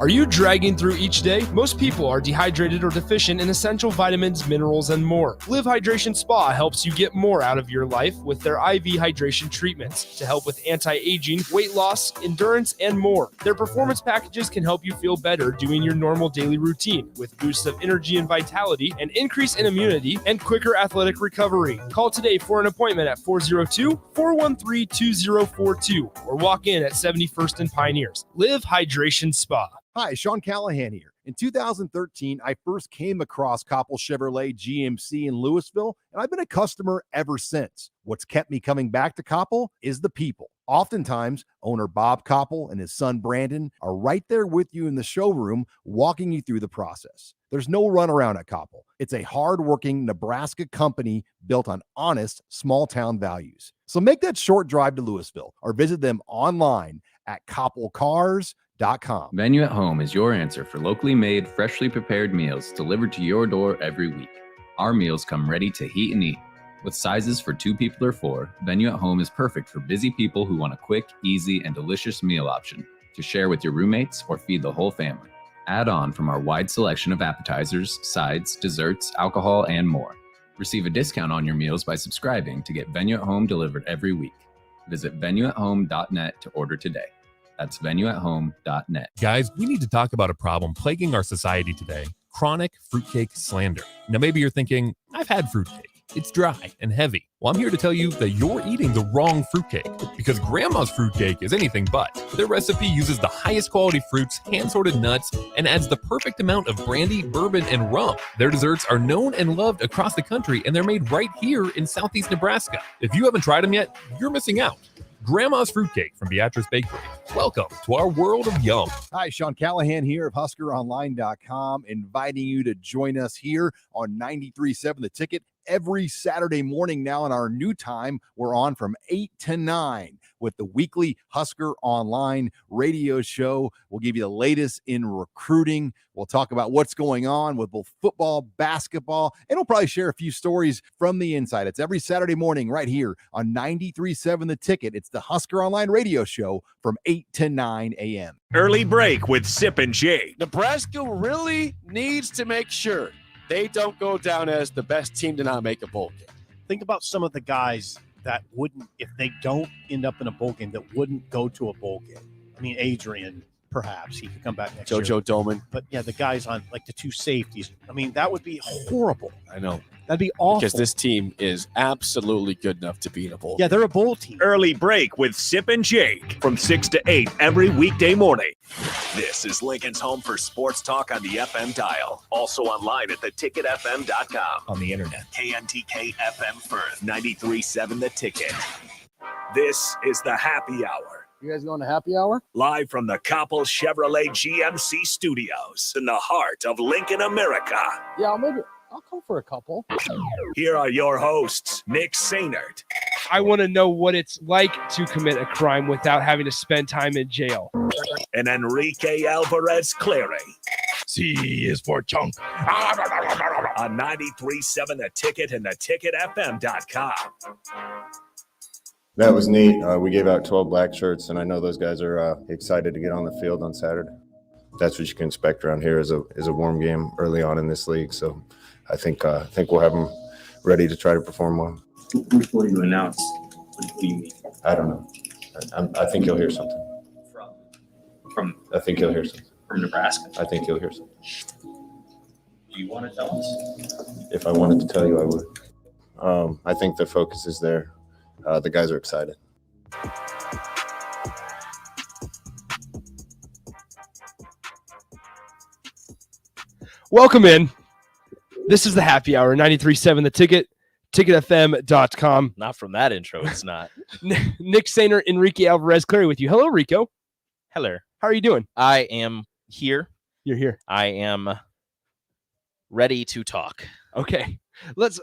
Are you dragging through each day? Most people are dehydrated or deficient in essential vitamins, minerals, and more. Live Hydration Spa helps you get more out of your life with their IV hydration treatments to help with anti-aging, weight loss, endurance, and more. Their performance packages can help you feel better doing your normal daily routine with boosts of energy and vitality, an increase in immunity, and quicker athletic recovery. Call today for an appointment at 402-413-2042 or walk in at 71st and Pioneers. Live Hydration Spa. Hi, Sean Callahan here. In 2013, I first came across Koppel Chevrolet GMC in Louisville, and I've been a customer ever since. What's kept me coming back to Koppel is the people. Oftentimes, owner Bob Koppel and his son Brandon are right there with you in the showroom, walking you through the process. There's no runaround at Koppel. It's a hardworking Nebraska company built on honest, small-town values. So make that short drive to Louisville or visit them online at koppelcars.com. Venue at Home is your answer for locally made, freshly prepared meals delivered to your door every week. Our meals come ready to heat and eat. With sizes for 2 people or 4, Venue at Home is perfect for busy people who want a quick, easy, and delicious meal option to share with your roommates or feed the whole family. Add on from our wide selection of appetizers, sides, desserts, alcohol, and more. Receive a discount on your meals by subscribing to get Venue at Home delivered every week. Visit venueathome.net to order today. That's venueathome.net. Guys, we need to talk about a problem plaguing our society today: chronic fruitcake slander. Now, maybe you're thinking, I've had fruitcake. It's dry and heavy. Well, I'm here to tell you that you're eating the wrong fruitcake, because Grandma's Fruitcake is anything but. Their recipe uses the highest quality fruits, hand-sorted nuts, and adds the perfect amount of brandy, bourbon, and rum. Their desserts are known and loved across the country, and they're made right here in Southeast Nebraska. If you haven't tried them yet, you're missing out. Grandma's Fruitcake from Beatrice Bakery. Welcome to our world of yum. Hi, Sean Callahan here of HuskerOnline.com, inviting you to join us here on 93.7 The Ticket every Saturday morning. Now in our new time, we're on from 8 to 9 with the weekly Husker Online radio show. We'll give you the latest in recruiting. We'll talk about what's going on with both football, basketball, and we'll probably share a few stories from the inside. It's every Saturday morning right here on 93.7 The Ticket. It's the Husker Online radio show from 8 to 9 a.m. Early break with Sip and Jake. Nebraska really needs to make sure they don't go down as the best team to not make a bowl game. Think about some of the guys that wouldn't, if they don't end up in a bowl game, that wouldn't go to a bowl game. I mean, Adrian, perhaps he could come back next year. JoJo Doman. But yeah, the guys on like the 2 safeties. I mean, that would be horrible. I know. That'd be awful. Because this team is absolutely good enough to be in a bowl. Yeah, they're a bowl team. Early break with Sip and Jake from 6 to 8 every weekday morning. This is Lincoln's home for sports talk on the FM dial. Also online at theticketfm.com. On the internet. KNTK FM Firth, 93.7 The Ticket. This is the Happy Hour. You guys going to happy hour? Live from the Koppel Chevrolet GMC studios in the heart of Lincoln, America. Yeah, I'll come for a couple. Here are your hosts, Nick Sainert. I want to know what it's like to commit a crime without having to spend time in jail. And Enrique Alvarez Clary. C is for chunk. On 93.7 The Ticket and theticketfm.com. That was neat. We gave out 12 black shirts, and I know those guys are excited to get on the field on Saturday. That's what you can expect around here is a warm game early on in this league. So I think we'll have them ready to try to perform well. Before you announce, what do you mean? I don't know. I think you'll hear something. I think you'll hear something. From Nebraska? I think you'll hear something. Do you want to tell us? If I wanted to tell you, I would. I think the focus is there. The guys are excited. Welcome in. This is the Happy Hour, 93.7 The Ticket, ticketfm.com. Not from that intro, it's not. Nick Sainer, Enrique Alvarez Clary with you. Hello, Rico. Hello. How are you doing? I am here. You're here. I am ready to talk. Okay. Let's,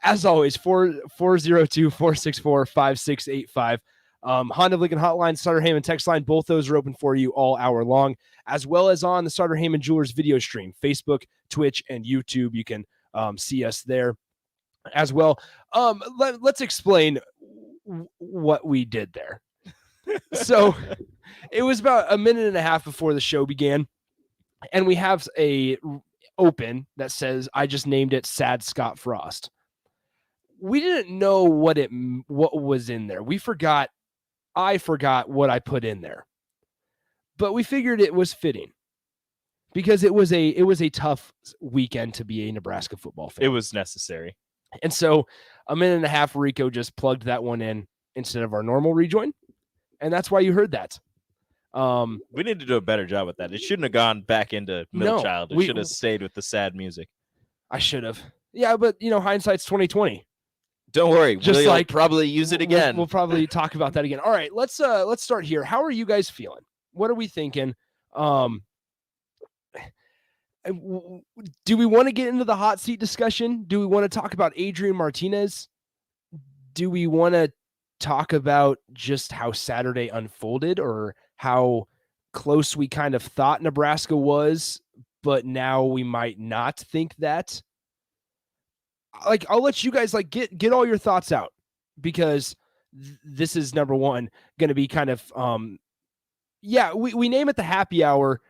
as always, 402-464-5685. Honda of Lincoln Hotline, Starter Heyman text line. Both those are open for you all hour long, as well as on the Starter Heyman Jewelers video stream, Facebook, Twitch, and YouTube. You can see us there as well. Let's explain what we did there. So it was about a minute and a half before the show began. and we have a open that says, I just named it Sad Scott Frost. We didn't know what was in there. I forgot what I put in there, but we figured it was fitting because it was a tough weekend to be a Nebraska football fan. It was necessary. And so a minute and a half, Rico just plugged that one in instead of our normal rejoin. And that's why you heard that. We need to do a better job with that. It shouldn't have gone back into Middle Child. It should have stayed with the sad music. I should have. Yeah, but hindsight's 2020. Don't worry. Just we'll probably use it again. We'll probably talk about that again. All right, let's start here. How are you guys feeling? What are we thinking? Do we want to get into the hot seat discussion? Do we want to talk about Adrian Martinez? Do we want to talk about just how Saturday unfolded or how close we kind of thought Nebraska was, but now we might not think that? I'll let you guys get all your thoughts out, because this is number one going to be kind of we name it the happy hour,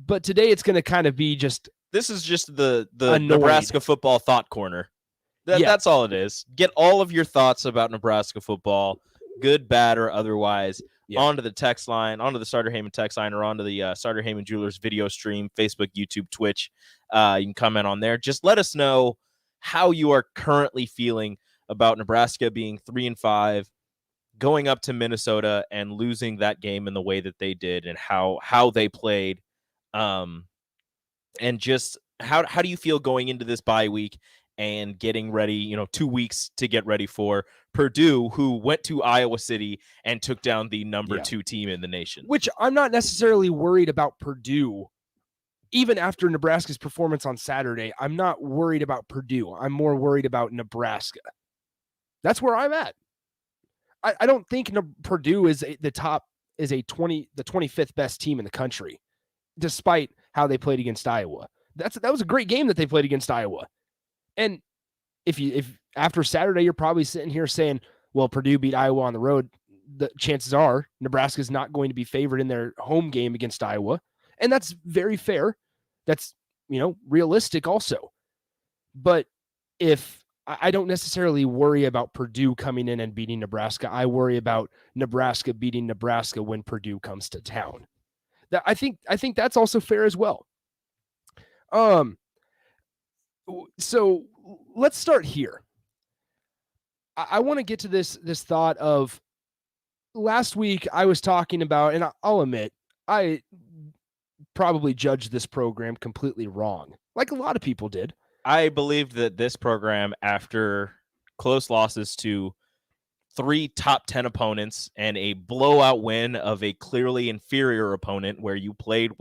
but today it's going to kind of be this is just the Nebraska football thought corner. That's all it is. Get all of your thoughts about Nebraska football, good, bad, or otherwise, onto the text line, onto the Starter Heyman text line, or onto the Starter Heyman Jewelers video stream, Facebook, YouTube, Twitch. You can comment on there. Just let us know how you are currently feeling about Nebraska being 3-5, going up to Minnesota and losing that game in the way that they did, and how they played. And just how do you feel going into this bye week and getting ready, 2 weeks to get ready for Purdue, who went to Iowa City and took down the number 2 team in the nation. Which I'm not necessarily worried about Purdue. Even after Nebraska's performance on Saturday, I'm not worried about Purdue. I'm more worried about Nebraska. That's where I'm at. I don't think Purdue is the 25th best team in the country, despite how they played against Iowa. That was a great game that they played against Iowa. And if after Saturday you're probably sitting here saying, well, Purdue beat Iowa on the road, the chances are Nebraska's not going to be favored in their home game against Iowa. And that's very fair. That's, realistic also. But if I don't necessarily worry about Purdue coming in and beating Nebraska, I worry about Nebraska beating Nebraska when Purdue comes to town. I think that's also fair as well. So let's start here. I want to get to this thought of last week. I was talking about, and I'll admit, I probably judged this program completely wrong, like a lot of people did. I believed that this program, after close losses to 3 top 10 opponents and a blowout win of a clearly inferior opponent where you played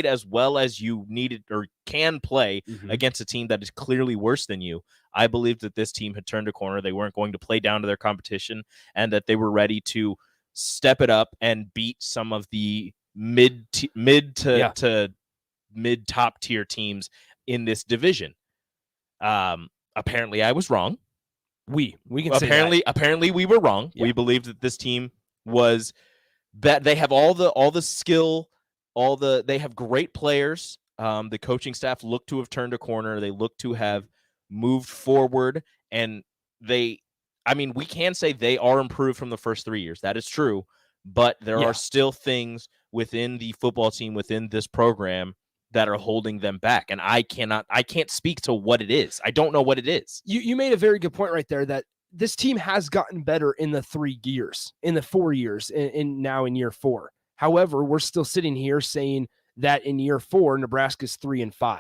as well as you needed or can play against a team that is clearly worse than you. I believed that this team had turned a corner. They weren't going to play down to their competition, and that they were ready to step it up and beat some of the mid to mid top tier teams in this division. Apparently I was wrong. We can say that. Apparently we were wrong. Yeah. We believed that this team was that they have all the skill, they have great players. The coaching staff look to have turned a corner. They look to have moved forward, and we can say they are improved from the first 3 years. That is true, but there are still things within the football team, within this program, that are holding them back. And I can't speak to what it is. I don't know what it is. You made a very good point right there, that this team has gotten better in the 4 years, and now in year 4. However, we're still sitting here saying that in year 4, Nebraska's 3-5.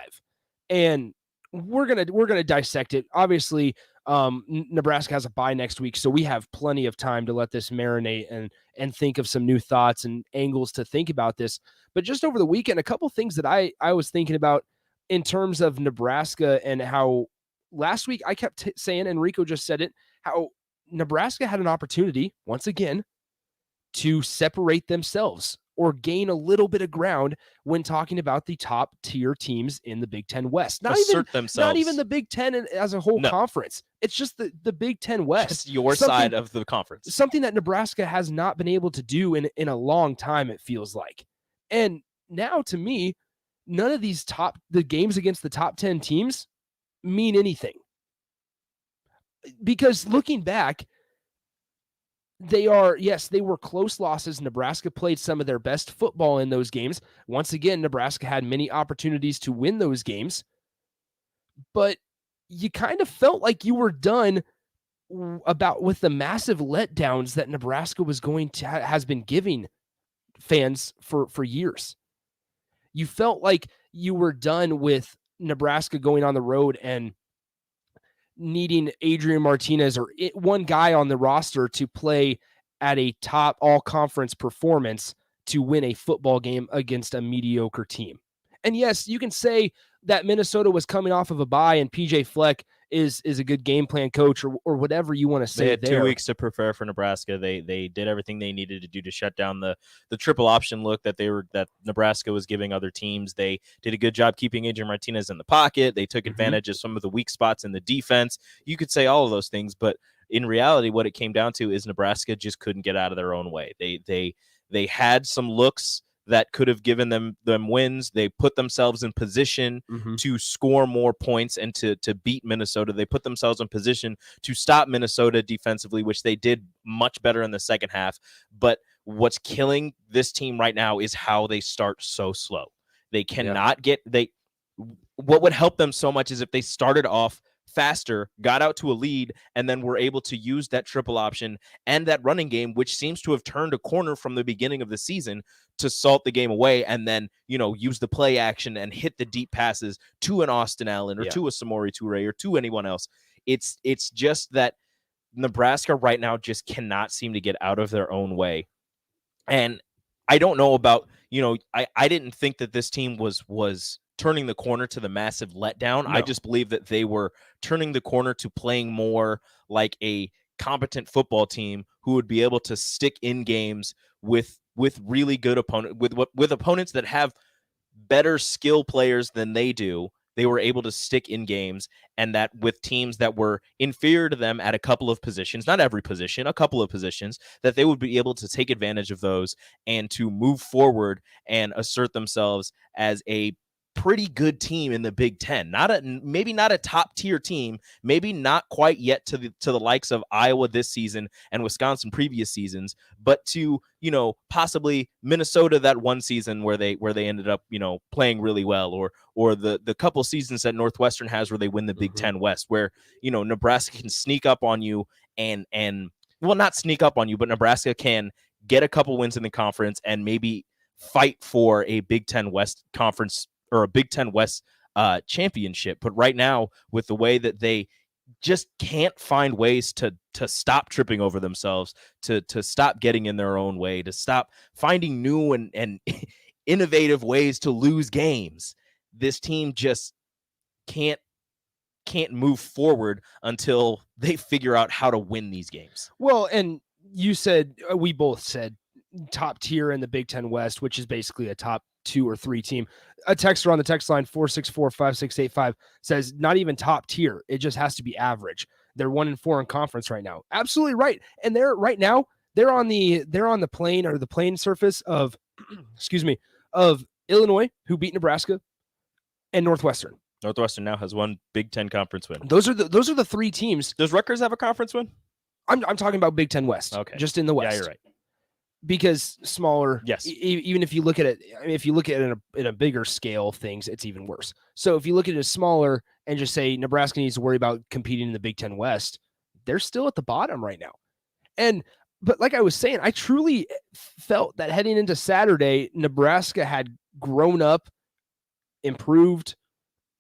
And we're going to dissect it. Obviously, Nebraska has a bye next week, so we have plenty of time to let this marinate and think of some new thoughts and angles to think about this. But just over the weekend, a couple things that I was thinking about in terms of Nebraska, and how last week I kept saying, and Rico just said it, how Nebraska had an opportunity once again to separate themselves or gain a little bit of ground when talking about the top tier teams in the Big Ten West. Not even the Big Ten as a whole conference. It's just the Big Ten West. Just your side of the conference. Something that Nebraska has not been able to do in a long time, it feels like. And now, to me, none of the games against the top 10 teams mean anything. Because looking back, they were close losses. Nebraska played some of their best football in those games. Once again, Nebraska had many opportunities to win those games, but you kind of felt like you were done with the massive letdowns that Nebraska has been giving fans for years. You felt like you were done with Nebraska going on the road and needing Adrian Martinez or one guy on the roster to play at a top all-conference performance to win a football game against a mediocre team. And yes, you can say that Minnesota was coming off of a bye and PJ Fleck is a good game plan coach or whatever you want to say. They had there. 2 weeks to prepare for Nebraska. They did everything they needed to do to shut down the triple option look that Nebraska was giving other teams. They did a good job keeping Adrian Martinez in the pocket. They took advantage of some of the weak spots in the defense. You could say all of those things, but in reality, what it came down to is Nebraska just couldn't get out of their own way. They had some looks that could have given them wins. They put themselves in position to score more points and to beat Minnesota. They put themselves in position to stop Minnesota defensively, which they did much better in the second half. But what's killing this team right now is how they start so slow. They cannot what would help them so much is if they started off faster, got out to a lead, and then were able to use that triple option and that running game, which seems to have turned a corner from the beginning of the season, to salt the game away and then, use the play action and hit the deep passes to an Austin Allen or to a Samori Toure or to anyone else. It's just that Nebraska right now just cannot seem to get out of their own way. And I don't know about, I didn't think that this team was turning the corner to the massive letdown. No. I just believe that they were turning the corner to playing more like a competent football team who would be able to stick in games with really good with opponents that have better skill players than they do. They were able to stick in games, and that with teams that were inferior to them at a couple of positions, not every position, a couple of positions, that they would be able to take advantage of those and to move forward and assert themselves as a pretty good team in the Big Ten. Maybe not a top tier team, maybe not quite yet to the likes of Iowa this season and Wisconsin previous seasons, but to, possibly Minnesota that one season where they ended up, playing really well, or the couple seasons that Northwestern has where they win the Big Ten West, where, Nebraska can sneak up on you and well, not sneak up on you, but Nebraska can get a couple wins in the conference and maybe fight for a Big Ten West conference or a Big Ten West championship. But right now, with the way that they just can't find ways to stop tripping over themselves, to stop getting in their own way, to stop finding new and innovative ways to lose games, this team just can't move forward until they figure out how to win these games. Well, and we both said top tier in the Big Ten West, which is basically a top 2 or 3 team. A texter on the text line 464-5685 says not even top tier. It just has to be average. They're 1-4 in conference right now. Absolutely right. And they're on the plane or the plane surface of of Illinois, who beat Nebraska, and Northwestern. Northwestern now has one Big Ten conference win. Those are the 3 teams. Does Rutgers have a conference win? I'm talking about Big Ten West. Okay. Just in the West. Yeah, you're right. Because smaller, yes. Even if you look at it, if you look at it in a bigger scale of things, it's even worse. So if you look at it as smaller and just say Nebraska needs to worry about competing in the Big Ten West, they're still at the bottom right now. But like I was saying, I truly felt that heading into Saturday, Nebraska had grown up, improved,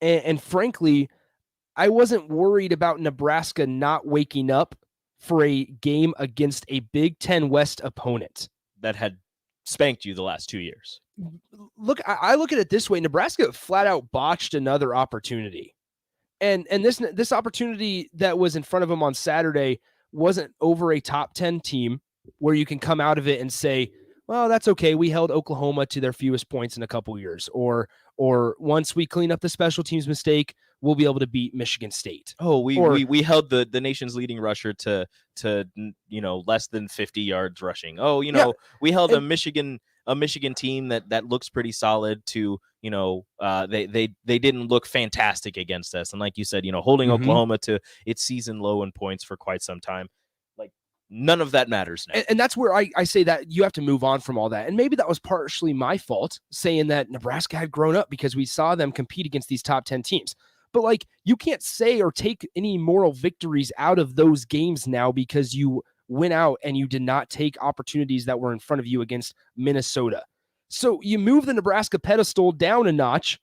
and frankly, I wasn't worried about Nebraska not waking up for a game against a Big Ten West opponent that had spanked you the last 2 years. Look, I look at it this way. Nebraska flat out botched another opportunity. And this opportunity that was in front of them on Saturday wasn't over a top 10 team where you can come out of it and say, well, that's okay. We held Oklahoma to their fewest points in a couple years. Or once we clean up the special teams mistake, we'll be able to beat Michigan State. Oh, we held the nation's leading rusher to less than 50 yards rushing. Oh, we held a Michigan a Michigan team that looks pretty solid to, they didn't look fantastic against us. And like you said, holding Oklahoma to its season low in points for quite some time. Like, none of that matters now. And that's where I say that you have to move on from all that. And maybe that was partially my fault, saying that Nebraska had grown up because we saw them compete against these top 10 teams. But like, you can't say or take any moral victories out of those games now because you went out and you did not take opportunities that were in front of you against Minnesota. So you move the Nebraska pedestal down a notch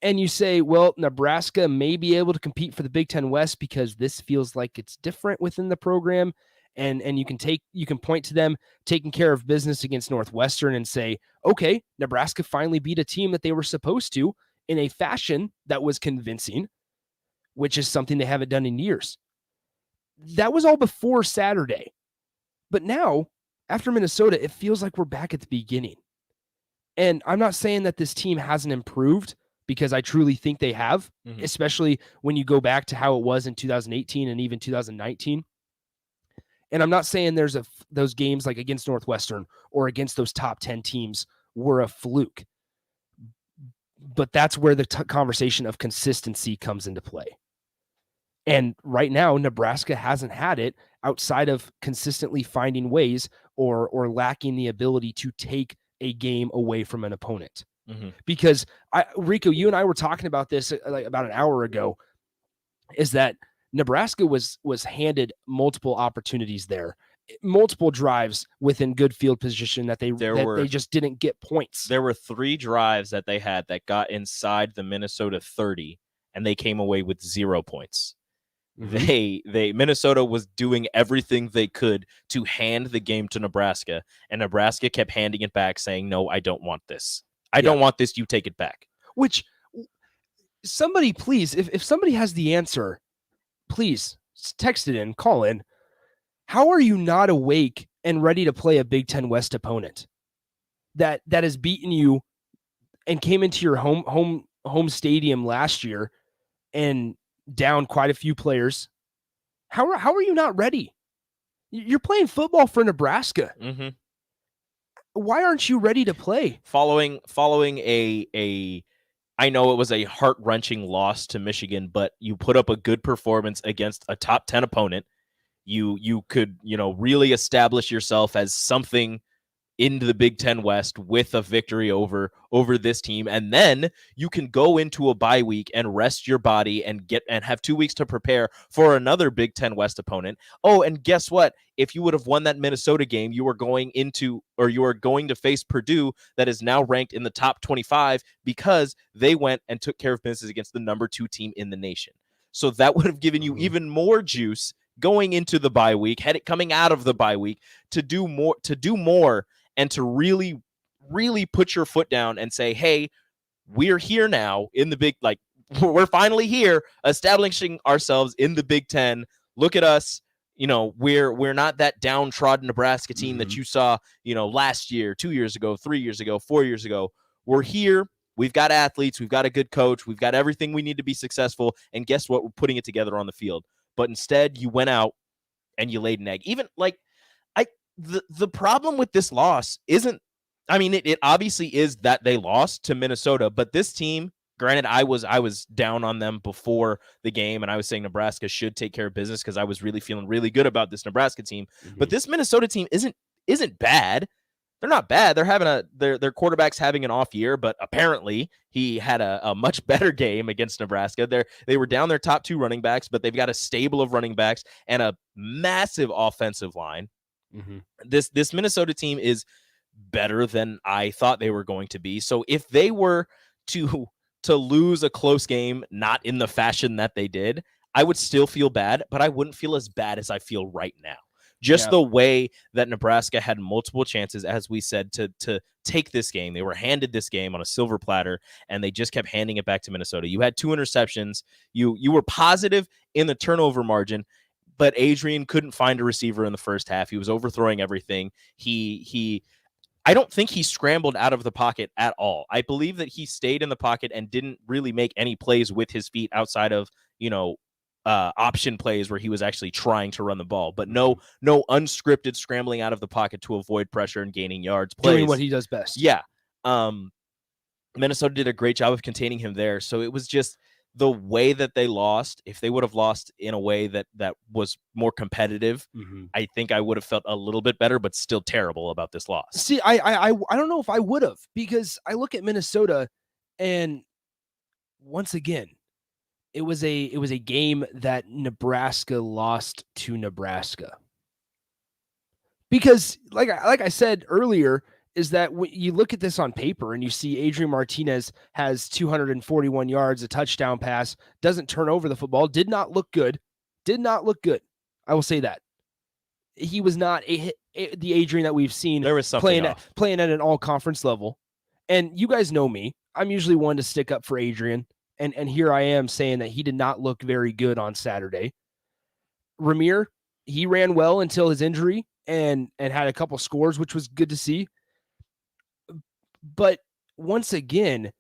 and you say, well, Nebraska may be able to compete for the Big Ten West because this feels like it's different within the program. And you can point to them taking care of business against Northwestern and say, okay, Nebraska finally beat a team that they were supposed to in a fashion that was convincing, which is something they haven't done in years. That was all before Saturday. But now, after Minnesota, it feels like we're back at the beginning. And I'm not saying that this team hasn't improved, because I truly think they have, especially when you go back to how it was in 2018 and even 2019. And I'm not saying those games like against Northwestern or against those top 10 teams were a fluke. But that's where the conversation of consistency comes into play. And right now, Nebraska hasn't had it outside of consistently finding ways or lacking the ability to take a game away from an opponent. Because Rico, you and I were talking about this like about an hour ago, is that Nebraska was handed multiple opportunities there, multiple drives within good field position that they just didn't get points. There were 3 drives that they had that got inside the Minnesota 30, and they came away with 0 points. Minnesota was doing everything they could to hand the game to Nebraska, and Nebraska kept handing it back, saying, "No, I don't want this. I don't want this. You take it back." Which, somebody please, if somebody has the answer, please text it in, call in. How are you not awake and ready to play a Big Ten West opponent that has beaten you and came into your home stadium last year and down quite a few players? How are you not ready? You're playing football for Nebraska. Why aren't you ready to play? Following a I know it was a heart-wrenching loss to Michigan, but you put up a good performance against a top 10 opponent. You could, really establish yourself as something into the Big Ten West with a victory over this team. And then you can go into a bye week and rest your body and have 2 weeks to prepare for another Big Ten West opponent. Oh, and guess what? If you would have won that Minnesota game, you are going to face Purdue, that is now ranked in the top 25 because they went and took care of business against the number 2 team in the nation. So that would have given you even more juice going into the bye week, coming out of the bye week, to do more and to really, really put your foot down and say, hey, we're here now in the we're finally here, establishing ourselves in the Big Ten. Look at us. We're not that downtrodden Nebraska team that you saw, last year, 2 years ago, 3 years ago, 4 years ago. We're here. We've got athletes. We've got a good coach. We've got everything we need to be successful. And guess what? We're putting it together on the field. But instead, you went out and you laid an egg. Even the problem with this loss isn't, it obviously is that they lost to Minnesota, but this team, granted, I was down on them before the game, and I was saying Nebraska should take care of business because I was really feeling really good about this Nebraska team. But this Minnesota team isn't bad. They're not bad. They're having their quarterback's having an off year, but apparently he had a much better game against Nebraska. They were down their top 2 running backs, but they've got a stable of running backs and a massive offensive line. This Minnesota team is better than I thought they were going to be. So if they were to lose a close game, not in the fashion that they did, I would still feel bad, but I wouldn't feel as bad as I feel right now. The way that Nebraska had multiple chances, as we said, to take this game. They were handed this game on a silver platter, and they just kept handing it back to Minnesota. You had 2 interceptions. You were positive in the turnover margin, but Adrian couldn't find a receiver in the first half. He was overthrowing everything. I don't think he scrambled out of the pocket at all. I believe that he stayed in the pocket and didn't really make any plays with his feet outside of, option plays where he was actually trying to run the ball, but no unscripted scrambling out of the pocket to avoid pressure and gaining yards. Doing what he does best. Yeah. Minnesota did a great job of containing him there. So it was just the way that they lost. If they would have lost in a way that was more competitive, I think I would have felt a little bit better, but still terrible about this loss. See, I don't know if I would have, because I look at Minnesota, and once again, it was a game that Nebraska lost to Nebraska. Because like I said earlier, is that when you look at this on paper and you see Adrian Martinez has 241 yards, a touchdown pass, doesn't turn over the football, did not look good. I will say that. He was not the Adrian that we've seen there was something playing at an all-conference level. And you guys know me. I'm usually one to stick up for Adrian. And here I am saying that he did not look very good on Saturday. Rahmir, he ran well until his injury and had a couple scores, which was good to see. But once again,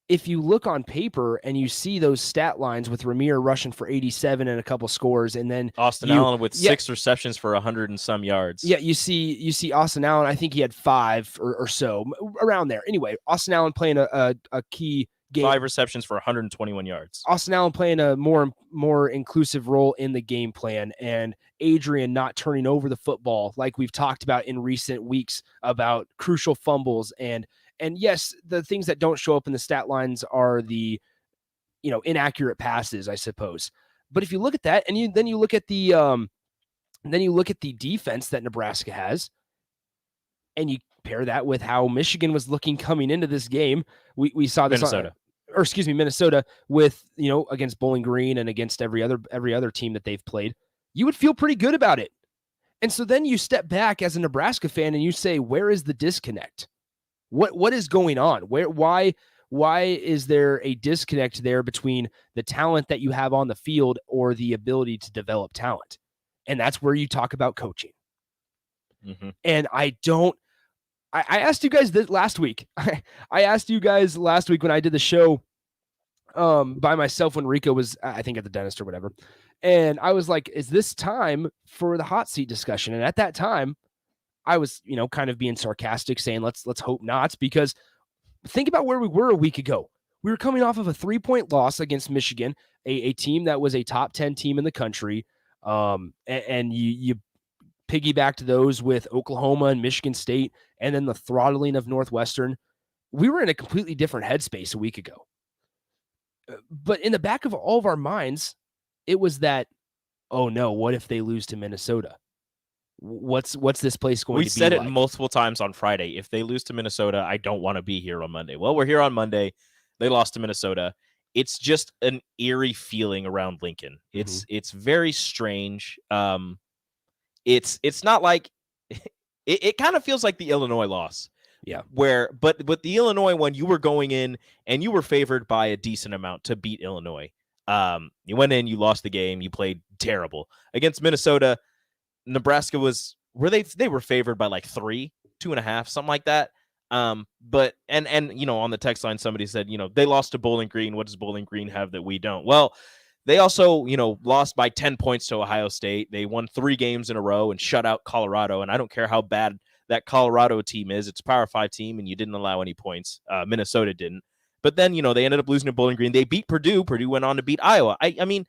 if you look on paper and you see those stat lines with Rahmir rushing for 87 and a couple scores, and then Austin Allen with 6 receptions for 100 and some yards. Yeah, you see Austin Allen. I think he had 5 or so around there. Anyway, Austin Allen playing a key game. 5 receptions for 121 yards. Austin Allen playing a more inclusive role in the game plan, and Adrian not turning over the football like we've talked about in recent weeks about crucial fumbles. And yes, the things that don't show up in the stat lines are the, inaccurate passes, I suppose. But if you look at that, and then you look at the defense that Nebraska has, and you pair that with how Michigan was looking coming into this game, we saw this Minnesota with, against Bowling Green and against every other team that they've played, you would feel pretty good about it. And so then you step back as a Nebraska fan and you say, where is the disconnect? What is going on? Why is there a disconnect there between the talent that you have on the field or the ability to develop talent? And that's where you talk about coaching. And I asked you guys this last week. I asked you guys last week when I did the show by myself when Rico was, I think, at the dentist or whatever. And I was like, is this time for the hot seat discussion? And at that time, I was, kind of being sarcastic, saying, let's hope not, because think about where we were a week ago. We were coming off of a 3-point loss against Michigan, a team that was a top 10 team in the country. And you piggybacked those with Oklahoma and Michigan State, and then the throttling of Northwestern. We were in a completely different headspace a week ago. But in the back of all of our minds, it was that, oh no, what if they lose to Minnesota? What's this place going to be like? We said it multiple times on Friday. If they lose to Minnesota, I don't want to be here on Monday. Well, we're here on Monday. They lost to Minnesota. It's just an eerie feeling around Lincoln. It's very strange. It's not like it kind of feels like the Illinois loss. Yeah. But with the Illinois one, you were going in and you were favored by a decent amount to beat Illinois. You went in, you lost the game, you played terrible. Against Minnesota, Nebraska they were favored by like 3, 2.5, something like that. But on the text line, somebody said, they lost to Bowling Green. What does Bowling Green have that we don't? Well, they also, lost by 10 points to Ohio State. They won 3 games in a row and shut out Colorado. And I don't care how bad that Colorado team is. It's a Power 5 team, and you didn't allow any points. Minnesota didn't. But then, they ended up losing to Bowling Green. They beat Purdue. Purdue went on to beat Iowa. I mean,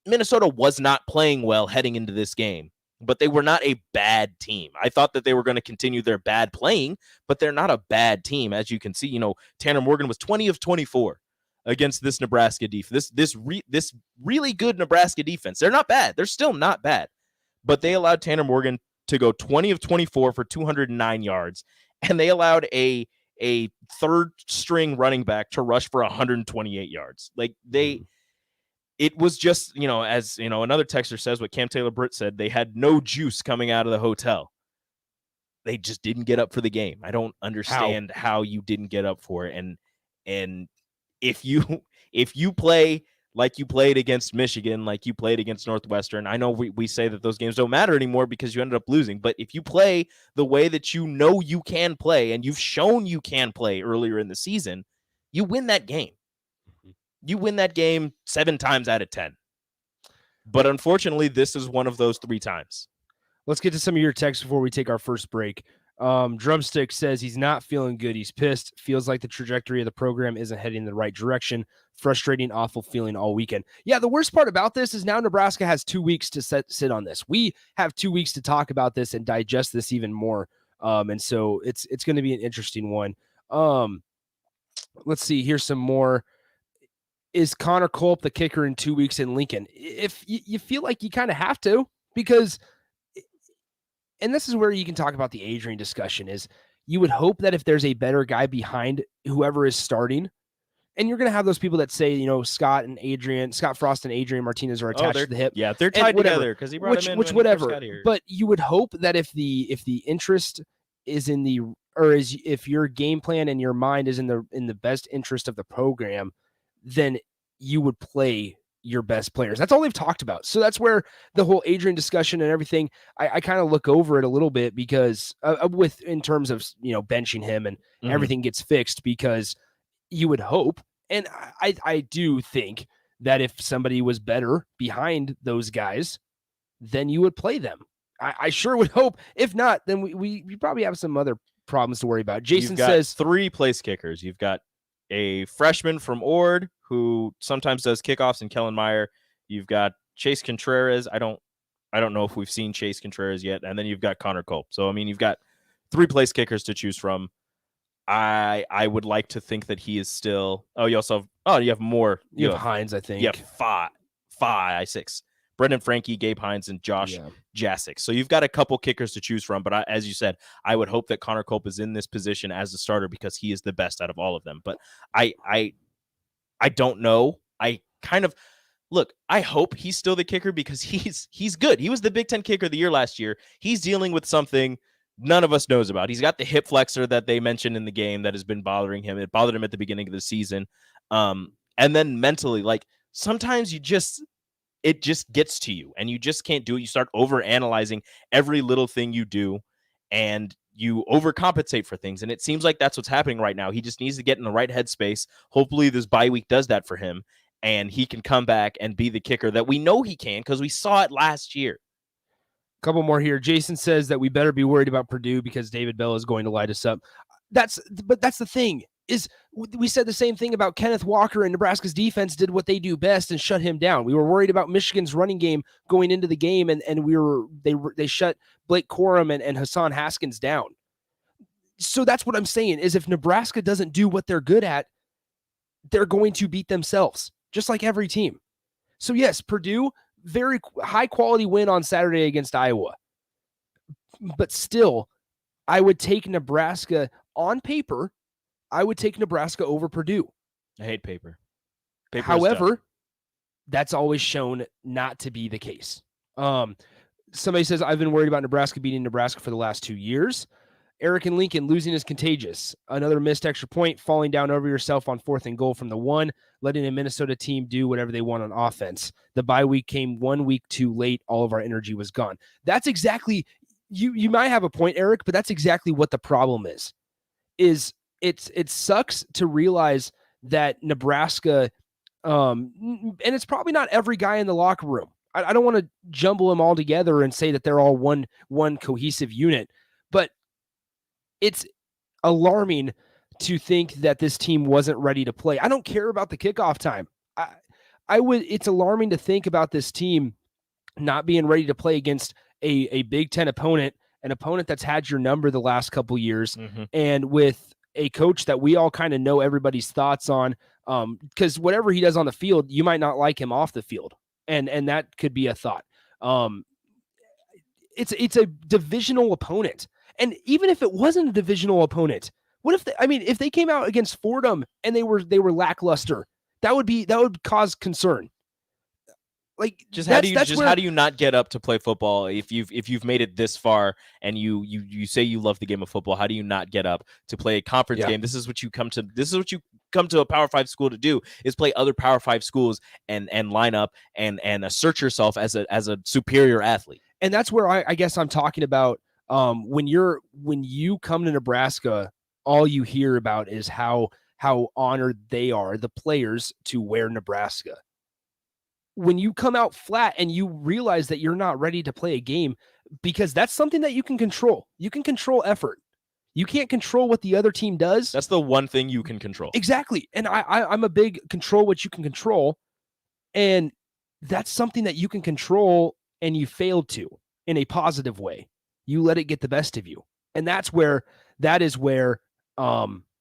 Minnesota was not playing well heading into this game, but they were not a bad team. I thought that they were going to continue their bad playing, but they're not a bad team. As you can see, Tanner Morgan was 20 of 24 against this Nebraska defense. This really good Nebraska defense. They're not bad. They're still not bad, but they allowed Tanner Morgan to go 20 of 24 for 209 yards, and they allowed a third string running back to rush for 128 yards. It was just, as another texter says, what Cam Taylor-Britt said, they had no juice coming out of the hotel. They just didn't get up for the game. I don't understand how you didn't get up for it. And if you play like you played against Michigan, like you played against Northwestern, I know we say that those games don't matter anymore because you ended up losing. But if you play the way that you can play, and you've shown you can play earlier in the season, you win that game. You win that game 7 times out of 10. But unfortunately, this is one of those 3 times. Let's get to some of your texts before we take our first break. Drumstick says he's not feeling good. He's pissed. Feels like the trajectory of the program isn't heading in the right direction. Frustrating, awful feeling all weekend. Yeah, the worst part about this is now Nebraska has 2 weeks to sit on this. We have 2 weeks to talk about this and digest this even more. And so it's going to be an interesting one. Let's see. Here's some more. Is Connor Culp the kicker in 2 weeks in Lincoln? If you feel like you kind of have to, because and this is where you can talk about the Adrian discussion, is you would hope that if there's a better guy behind whoever is starting, and you're going to have those people that say, Scott Frost and Adrian Martinez are attached to the hip. Yeah, they're tied together because he brought him in. Whatever. But you would hope that if the interest is if your game plan and your mind is in the best interest of the program, then you would play your best players. That's all they've talked about. So that's where the whole Adrian discussion and everything, I kind of look over it a little bit because in terms of, benching him and everything gets fixed, because you would hope. And I do think that if somebody was better behind those guys, then you would play them. I sure would hope. If not, then we probably have some other problems to worry about. Jason says 3 place kickers. You've got a freshman from Ord who sometimes does kickoffs, and Kellen Meyer. You've got Chase Contreras. I don't know if we've seen Chase Contreras yet. And then you've got Connor Culp. So, I mean, you've got 3 place kickers to choose from. I would like to think that he is still. Oh, you also have, you have more. You have Hines, I think. Yeah, 6. Brendan Frankie, Gabe Hines, and Josh Jasic. So you've got a couple kickers to choose from. But as you said, I would hope that Connor Culp is in this position as a starter because he is the best out of all of them. But I don't know. I hope he's still the kicker because he's good. He was the Big Ten kicker of the year last year. He's dealing with something none of us knows about. He's got the hip flexor that they mentioned in the game that has been bothering him. It bothered him at the beginning of the season. And then mentally, sometimes it just gets to you and you just can't do it. You start over analyzing every little thing you do and you overcompensate for things. And it seems like that's what's happening right now. He just needs to get in the right headspace. Hopefully this bye week does that for him and he can come back and be the kicker that we know he can because we saw it last year. Couple more here. Jason says that we better be worried about Purdue because David Bell is going to light us up. But that's the thing, is we said the same thing about Kenneth Walker, and Nebraska's defense did what they do best and shut him down. We were worried about Michigan's running game going into the game, and they shut Blake Corum and Hassan Haskins down. So that's what I'm saying, is if Nebraska doesn't do what they're good at, they're going to beat themselves, just like every team. So yes, Purdue, very high quality win on Saturday against Iowa. But still, I would take Nebraska on paper. I would take Nebraska over Purdue. I hate paper. However, that's always shown not to be the case. Somebody says, I've been worried about Nebraska beating Nebraska for the last 2 years. Eric and Lincoln, losing is contagious. Another missed extra point, falling down over yourself on 4th and goal from the 1, letting a Minnesota team do whatever they want on offense. The bye week came 1 week too late. All of our energy was gone. That's exactly, you might have a point, Eric, but that's exactly what the problem is it sucks to realize that Nebraska, and it's probably not every guy in the locker room. I don't want to jumble them all together and say that they're all one cohesive unit, but it's alarming to think that this team wasn't ready to play. I don't care about the kickoff time. It's alarming to think about this team not being ready to play against a Big Ten opponent, an opponent that's had your number the last couple years, and with a coach that we all kind of know everybody's thoughts on, because whatever he does on the field, you might not like him off the field, and that could be a thought. It's a divisional opponent. And even if it wasn't a divisional opponent, what if if they came out against Fordham and they were lackluster, that would cause concern. How do you not get up to play football if you've made it this far and you say you love the game of football? How do you not get up to play a conference game? This is what you come to a Power 5 school to do, is play other Power 5 schools and line up and assert yourself as a superior athlete. And that's where I guess I'm talking about. When you come to Nebraska, all you hear about is how honored they are, the players, to wear Nebraska. when you come out flat and you realize that you're not ready to play a game, because that's something that you can control. You can control effort. You can't control what the other team does. That's the one thing you can control. Exactly. And I'm a big control what you can control. And that's something that you can control and you failed to in a positive way. You let it get the best of you. And that is where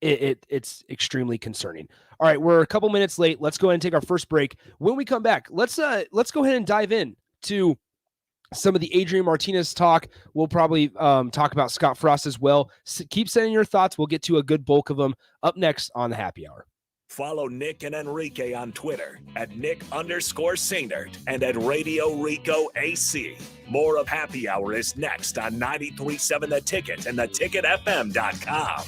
it's extremely concerning. All right, we're a couple minutes late. Let's go ahead and take our first break. When we come back, let's go ahead and dive in to some of the Adrian Martinez talk. We'll probably talk about Scott Frost as well. Keep sending your thoughts. We'll get to a good bulk of them up next on the Happy Hour. Follow Nick and Enrique on Twitter at Nick_Sainert and at Radio Rico AC. More of Happy Hour is next on 93.7 The Ticket and theticketfm.com.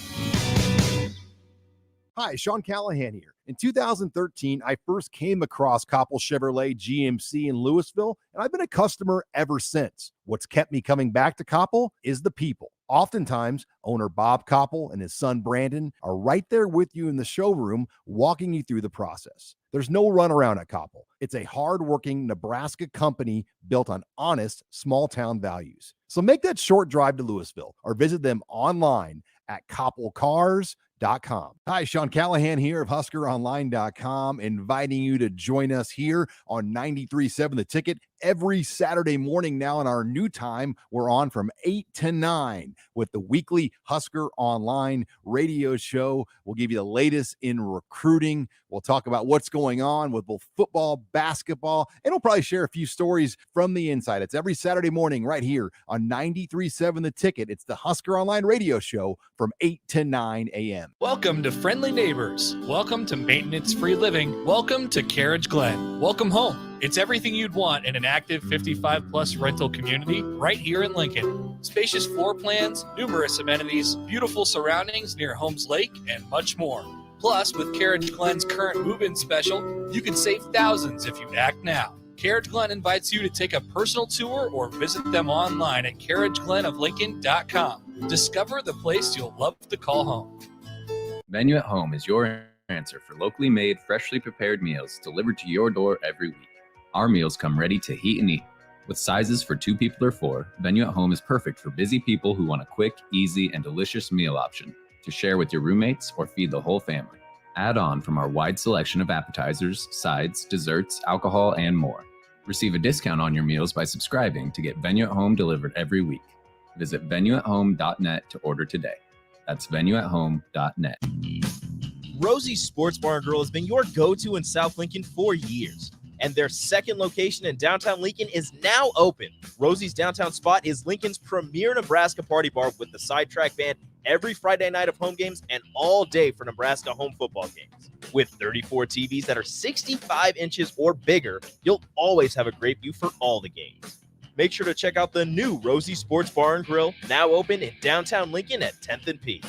Hi, Sean Callahan here. In 2013, I first came across Koppel Chevrolet GMC in Louisville, and I've been a customer ever since. What's kept me coming back to Koppel is the people. Oftentimes, owner Bob Koppel and his son Brandon are right there with you in the showroom, walking you through the process. There's no runaround at Koppel. It's a hardworking Nebraska company built on honest, small-town values. So make that short drive to Louisville or visit them online at koppelcars.com. Hi, Sean Callahan here of HuskerOnline.com, inviting you to join us here on 93.7 The Ticket every Saturday morning now in our new time. We're on from 8 to 9 with the weekly Husker Online radio show. We'll give you the latest in recruiting. We'll talk about what's going on with both football, basketball, and we'll probably share a few stories from the inside. It's every Saturday morning right here on 93.7 The Ticket. It's the Husker Online radio show from 8 to 9 a.m. Welcome to Friendly Neighbors. Welcome to maintenance-free living. Welcome to Carriage Glen. Welcome home. It's everything you'd want in an active 55-plus rental community right here in Lincoln. Spacious floor plans, numerous amenities, beautiful surroundings near Holmes Lake, and much more. Plus, with Carriage Glen's current move-in special, you can save thousands if you act now. Carriage Glen invites you to take a personal tour or visit them online at carriageglenoflincoln.com. Discover the place you'll love to call home. Venue at Home is your answer for locally made, freshly prepared meals delivered to your door every week. Our meals come ready to heat and eat. With sizes for 2 people or 4, Venue at Home is perfect for busy people who want a quick, easy, and delicious meal option to share with your roommates or feed the whole family. Add on from our wide selection of appetizers, sides, desserts, alcohol, and more. Receive a discount on your meals by subscribing to get Venue at Home delivered every week. Visit venueathome.net to order today. That's venueathome.net. Rosie's Sports Bar and Grill has been your go-to in South Lincoln for years, and their second location in downtown Lincoln is now open. Rosie's downtown spot is Lincoln's premier Nebraska party bar with the Sidetrack Band every Friday night of home games and all day for Nebraska home football games. With 34 TVs that are 65 inches or bigger, you'll always have a great view for all the games. Make sure to check out the new Rosie Sports Bar and Grill, now open in downtown Lincoln at 10th and P.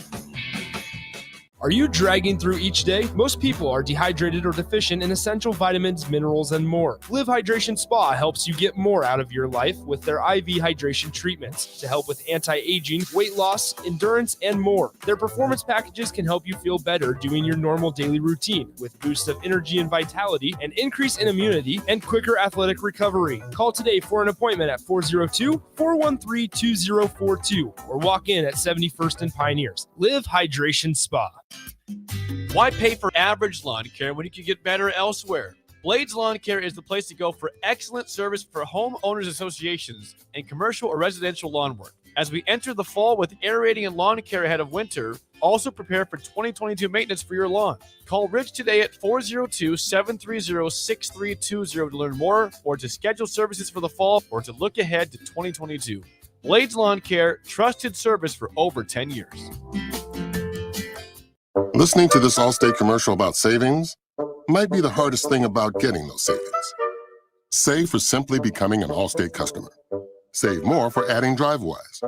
Are you dragging through each day? Most people are dehydrated or deficient in essential vitamins, minerals, and more. Live Hydration Spa helps you get more out of your life with their IV hydration treatments to help with anti-aging, weight loss, endurance, and more. Their performance packages can help you feel better doing your normal daily routine with boosts of energy and vitality, an increase in immunity, and quicker athletic recovery. Call today for an appointment at 402-413-2042 or walk in at 71st and Pioneers. Live Hydration Spa. Why pay for average lawn care when you can get better elsewhere? Blades Lawn Care is the place to go for excellent service for homeowners associations and commercial or residential lawn work. As we enter the fall with aerating and lawn care ahead of winter, also prepare for 2022 maintenance for your lawn. Call Rich today at 402-730-6320 to learn more or to schedule services for the fall or to look ahead to 2022. Blades Lawn Care, trusted service for over 10 years. Listening to this Allstate commercial about savings might be the hardest thing about getting those savings. Save for simply becoming an Allstate customer. Save more for adding DriveWise.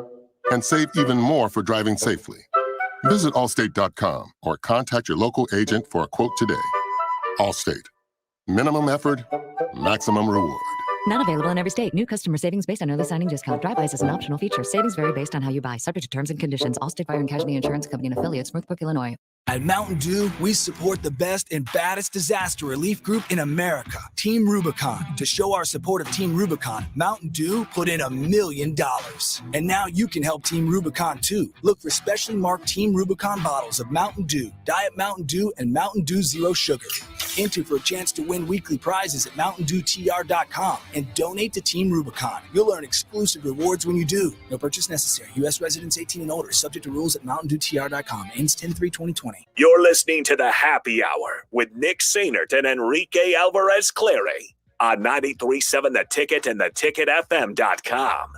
And save even more for driving safely. Visit Allstate.com or contact your local agent for a quote today. Allstate. Minimum effort, maximum reward. Not available in every state. New customer savings based on early signing discount. DriveWise is an optional feature. Savings vary based on how you buy. Subject to terms and conditions. Allstate Fire and Casualty Insurance Company and Affiliates, Northbrook, Illinois. At Mountain Dew, we support the best and baddest disaster relief group in America, Team Rubicon. To show our support of Team Rubicon, Mountain Dew put in $1 million. And now you can help Team Rubicon too. Look for specially marked Team Rubicon bottles of Mountain Dew, Diet Mountain Dew, and Mountain Dew Zero Sugar. Enter for a chance to win weekly prizes at MountainDewTR.com and donate to Team Rubicon. You'll earn exclusive rewards when you do. No purchase necessary. U.S. residents 18 and older. Subject to rules at MountainDewTR.com. Ends 10/3/2020. You're listening to the Happy Hour with Nick Sainert and Enrique Alvarez Clary on 93.7 The Ticket and theticketfm.com.